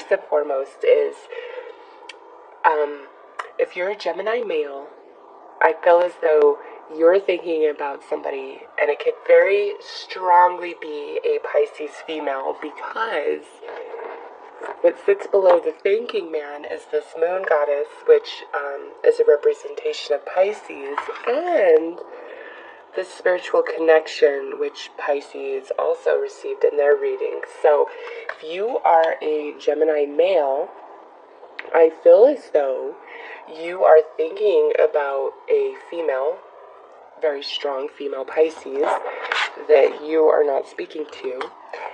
first and foremost is, if you're a Gemini male, I feel as though you're thinking about somebody, and it could very strongly be a Pisces female, because what sits below the thinking man is this moon goddess, which is a representation of Pisces, and the spiritual connection, which Pisces also received in their readings. So if you are a Gemini male, I feel as though you are thinking about a female, very strong female Pisces, that you are not speaking to.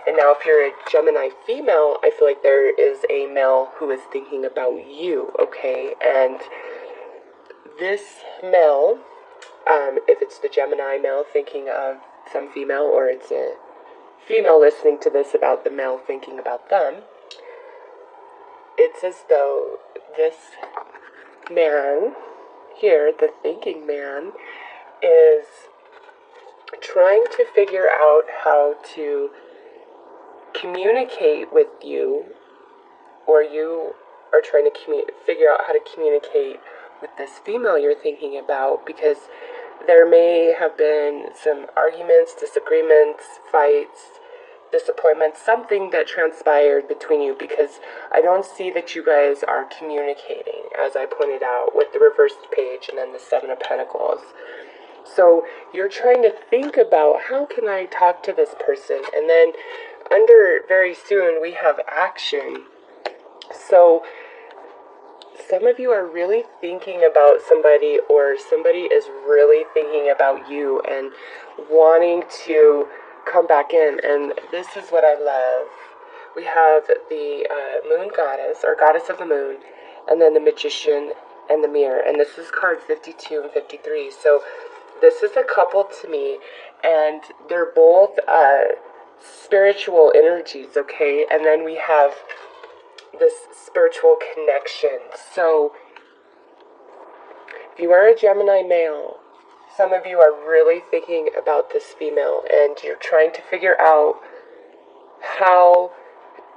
And now if you're a Gemini female, I feel like there is a male who is thinking about you, okay? And this male, if it's the Gemini male thinking of some female, or it's a female listening to this about the male thinking about them, it's as though this man here, the thinking man, is trying to figure out how to communicate with you, or you are trying to figure out how to communicate with this female you're thinking about, because there may have been some arguments, disagreements, fights, disappointments, something that transpired between you, because I don't see that you guys are communicating, as I pointed out with the reversed page and then the Seven of Pentacles. So you're trying to think about, how can I talk to this person? And then under very soon we have action. So some of you are really thinking about somebody, or somebody is really thinking about you and wanting to come back in. And this is what I love. We have the moon goddess, or goddess of the moon, and then the magician and the mirror. And this is card 52 and 53. So this is a couple to me, and they're both spiritual energies, okay? And then we have this spiritual connection. So if you are a Gemini male, some of you are really thinking about this female, and you're trying to figure out how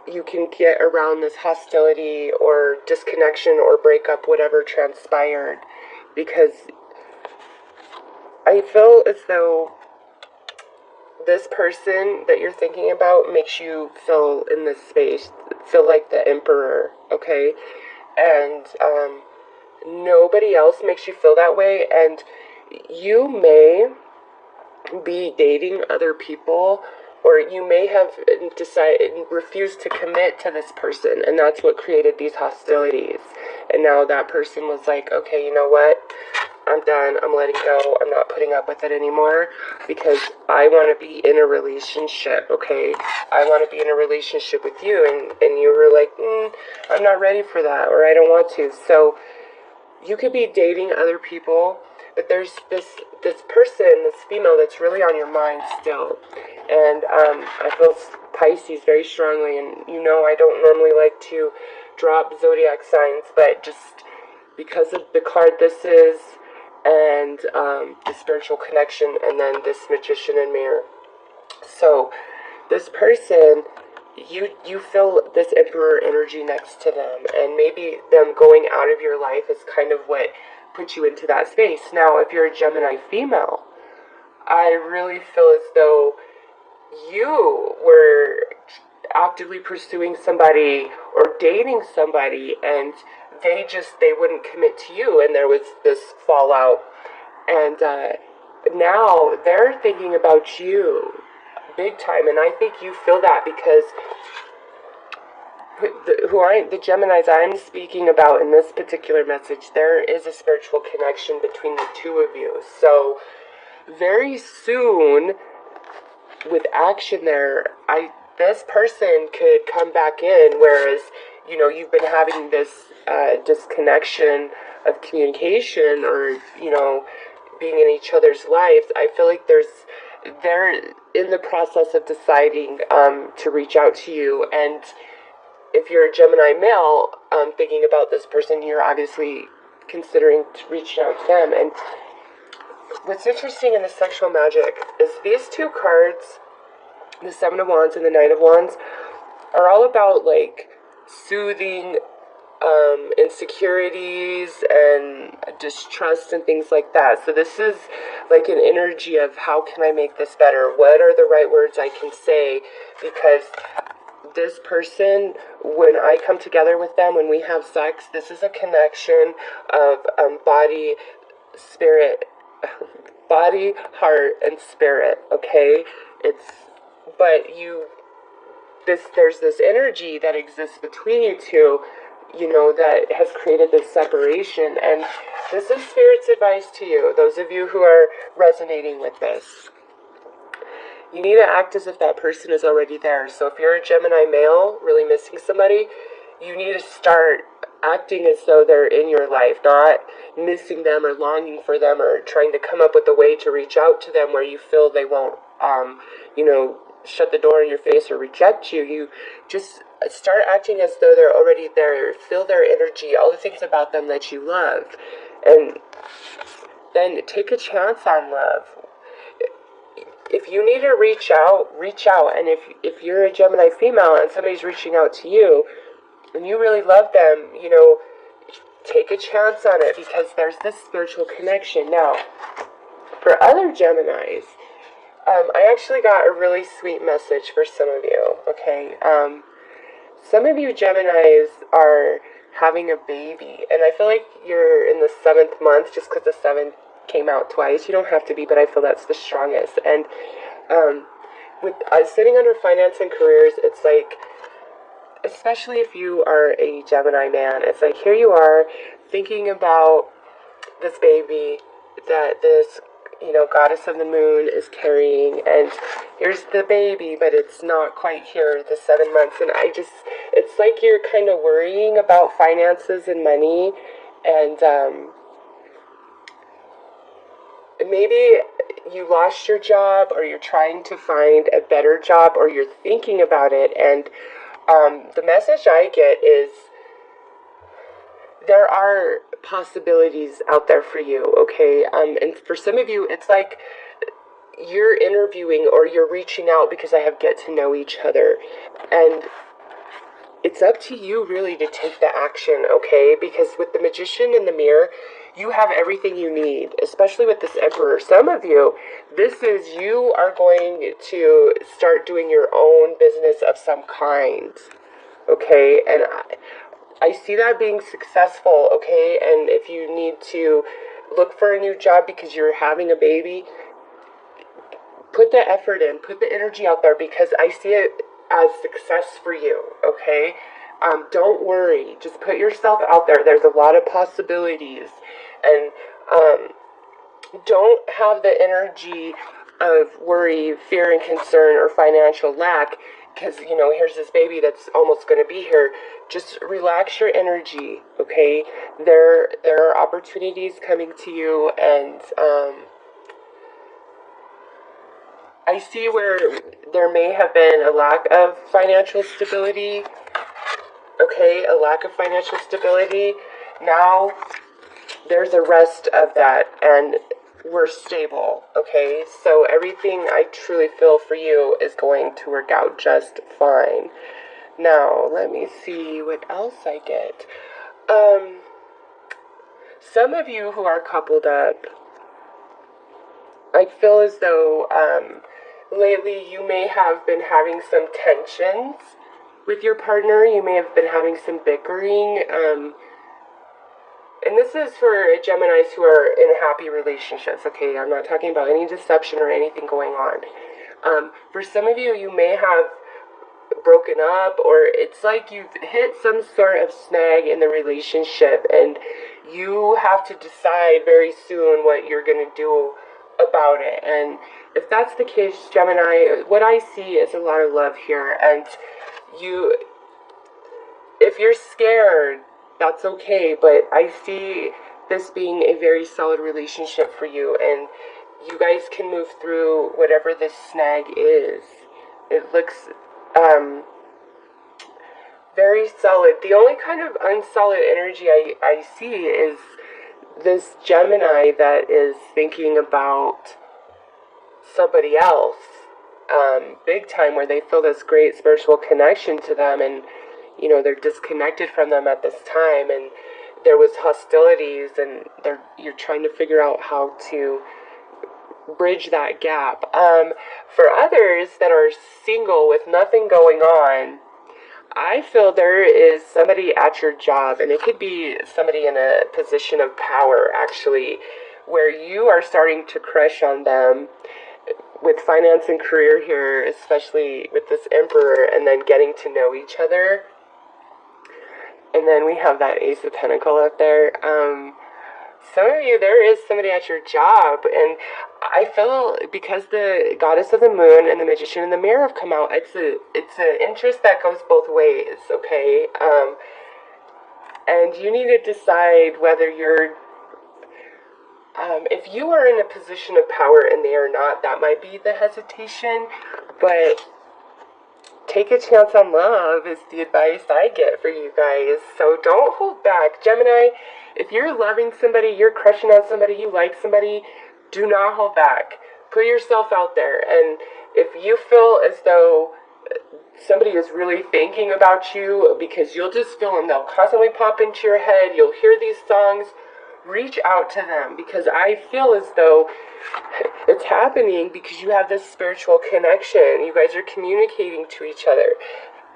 you can get around this hostility or disconnection or breakup, whatever transpired, because I feel as though this person that you're thinking about makes you feel in this space, feel like the emperor, okay? And nobody else makes you feel that way, and you may be dating other people, or you may have refused to commit to this person, and that's what created these hostilities. And now that person was like, okay, you know what? I'm done. I'm letting go. I'm not putting up with it anymore, because I want to be in a relationship, okay? I want to be in a relationship with you. And you were like, I'm not ready for that, or I don't want to. So you could be dating other people, but there's this person, this female, that's really on your mind still. And I feel Pisces very strongly. And you know, I don't normally like to drop zodiac signs, but just because of the card this is, and the spiritual connection, and then this magician and mirror. So this person, you feel this emperor energy next to them, and maybe them going out of your life is kind of what put you into that space. Now, if you're a Gemini female, I really feel as though you were actively pursuing somebody or dating somebody, and they wouldn't commit to you, and there was this fallout, and now they're thinking about you big time. And I think you feel that, because the Geminis I'm speaking about in this particular message, there is a spiritual connection between the two of you. So very soon, with action there, this person could come back in, whereas, you know, you've been having this disconnection of communication, or, you know, being in each other's lives. I feel like they're in the process of deciding to reach out to you. And if you're a Gemini male thinking about this person, you're obviously considering reaching out to them. And what's interesting in the sexual magic is these two cards, the Seven of Wands and the Knight of Wands, are all about, like, soothing insecurities and distrust and things like that. So this is like an energy of how can I make this better? What are the right words I can say? Because this person, when I come together with them, when we have sex, this is a connection of body, spirit, body, heart, and spirit. Okay, there's this energy that exists between you two, that has created this separation. And this is Spirit's advice to you, those of you who are resonating with this. You need to act as if that person is already there. So if you're a Gemini male really missing somebody, you need to start acting as though they're in your life, not missing them or longing for them or trying to come up with a way to reach out to them where you feel they won't, shut the door in your face or reject you. You just start acting as though they're already there. Feel their energy, all the things about them that you love. And then take a chance on love. If you need to reach out. And if you're a Gemini female and somebody's reaching out to you and you really love them, take a chance on it, because there's this spiritual connection. Now, for other Geminis, I actually got a really sweet message for some of you, okay? Some of you Geminis are having a baby, and I feel like you're in the 7th month just because the 7 came out twice. You don't have to be, but I feel that's the strongest. And with sitting under finance and careers, it's like, especially if you are a Gemini man, it's like here you are thinking about this baby that this goddess of the moon is carrying, and here's the baby, but it's not quite here, the 7 months, and it's like you're kind of worrying about finances and money, and maybe you lost your job, or you're trying to find a better job, or you're thinking about it, and the message I get is there are possibilities out there for you, okay? And for some of you, it's like you're interviewing or you're reaching out because I have get to know each other. And it's up to you really to take the action, okay? Because with the Magician in the mirror, you have everything you need, especially with this Emperor. Some of you, you are going to start doing your own business of some kind, okay? And I see that being successful, okay? And if you need to look for a new job because you're having a baby, put the effort in, put the energy out there, because I see it as success for you, okay? Don't worry. Just put yourself out there. There's a lot of possibilities. And don't have the energy of worry, fear, and concern, or financial lack, because, here's this baby that's almost going to be here. Just relax your energy, okay? There are opportunities coming to you, and I see where there may have been a lack of financial stability, okay? A lack of financial stability. Now, there's a rest of that, and we're stable, okay? So everything I truly feel for you is going to work out just fine. Now, let me see what else I get. Some of you who are coupled up, I feel as though lately you may have been having some tensions with your partner. You may have been having some bickering. And this is for Geminis who are in happy relationships, okay? I'm not talking about any deception or anything going on. For some of you, you may have broken up, or it's like you've hit some sort of snag in the relationship, and you have to decide very soon what you're going to do about it. And if that's the case, Gemini, what I see is a lot of love here. And if you're scared, that's okay, but I see this being a very solid relationship for you, and you guys can move through whatever this snag is. It looks very solid. The only kind of unsolid energy I see is this Gemini that is thinking about somebody else big time, where they feel this great spiritual connection to them, and they're disconnected from them at this time, and there was hostilities, and you're trying to figure out how to bridge that gap. For others that are single with nothing going on, I feel there is somebody at your job, and it could be somebody in a position of power, actually, where you are starting to crush on them with finance and career here, especially with this Emperor, and then getting to know each other. And then we have that Ace of Pentacles up there. Some of you, there is somebody at your job, and I feel because the Goddess of the Moon and the Magician and the Mirror have come out, it's an interest that goes both ways, okay? And you need to decide whether you're, if you are in a position of power and they are not, that might be the hesitation, but take a chance on love is the advice I get for you guys. So don't hold back. Gemini, if you're loving somebody, you're crushing on somebody, you like somebody, do not hold back. Put yourself out there. And if you feel as though somebody is really thinking about you, because you'll just feel them, they'll constantly pop into your head, you'll hear these songs, reach out to them, because I feel as though it's happening because you have this spiritual connection. You guys are communicating to each other.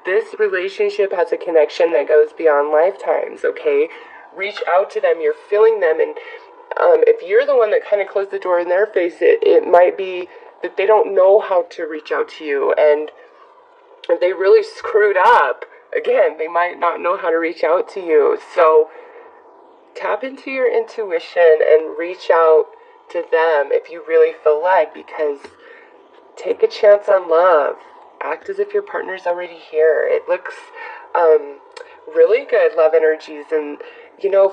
This relationship has a connection that goes beyond lifetimes, okay? Reach out to them. You're feeling them, and if you're the one that kind of closed the door in their face, it might be that they don't know how to reach out to you, and if they really screwed up, again, they might not know how to reach out to you. So tap into your intuition and reach out to them if you really feel like, because take a chance on love. Act as if your partner's already here. It looks really good, love energies. And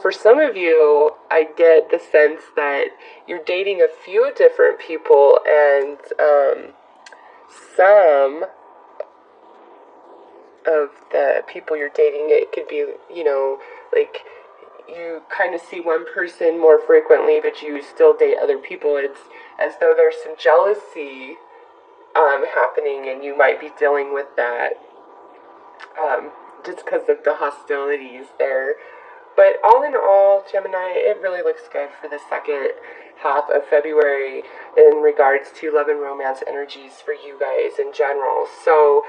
for some of you, I get the sense that you're dating a few different people, and some of the people you're dating, it could be, like, you kind of see one person more frequently, but you still date other people. It's as though there's some jealousy happening, and you might be dealing with that just because of the hostilities there. But all in all, Gemini, it really looks good for the second half of February in regards to love and romance energies for you guys in general. So,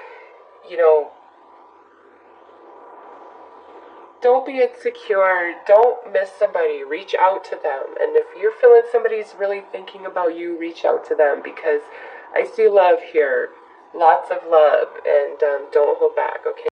don't be insecure. Don't miss somebody. Reach out to them. And if you're feeling somebody's really thinking about you, reach out to them, because I see love here. Lots of love. And don't hold back, okay?